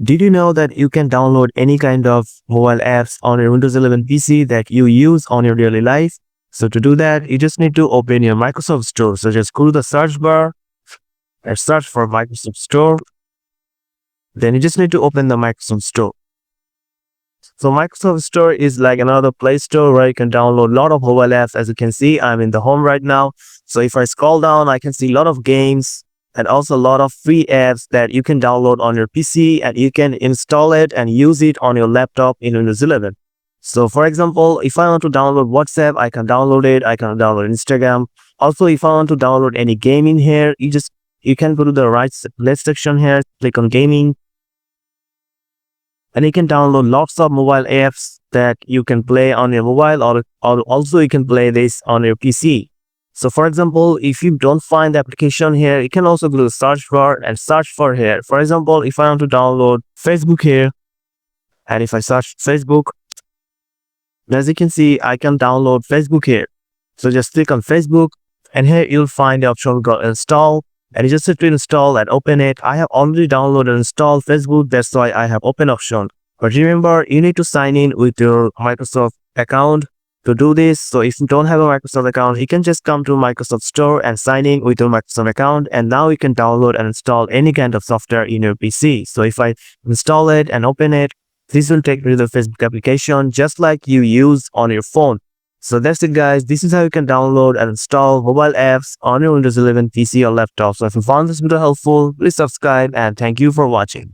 Did you know that you can download any kind of mobile apps on your Windows 11 PC that you use on your daily life? So to do that, you just need to open your Microsoft Store. So just go to the search bar and search for Microsoft Store. Then you just need to open the Microsoft Store. So Microsoft Store is like another Play Store where you can download a lot of mobile apps. As you can see, I'm in the home right now. So if I scroll down, I can see a lot of games and also a lot of free apps that you can download on your PC, and you can install it and use it on your laptop in Windows 11. So for example, if I want to download WhatsApp, I can download it. I can download Instagram. Also, if I want to download any game in here, you can go to the left section here, click on gaming, and you can download lots of mobile apps that you can play on your mobile, or also you can play this on your PC. So for example, if you don't find the application here, you can also go to the search bar and search for here. For example, if I want to download Facebook here, and if I search Facebook, as you can see, I can download Facebook here. So just click on Facebook, and here you'll find the option called install, and you just have to install and open it. I have already downloaded and installed Facebook, that's why I have open option. But remember, you need to sign in with your Microsoft account to do this. So if you don't have a Microsoft account, you can just come to Microsoft Store and sign in with your Microsoft account, and now you can download and install any kind of software in your PC. So if I install it and open it, this will take me to the Facebook application just like you use on your phone. So that's it, guys. This is how you can download and install mobile apps on your Windows 11 PC or laptop. So if you found this video helpful, please subscribe, and thank you for watching.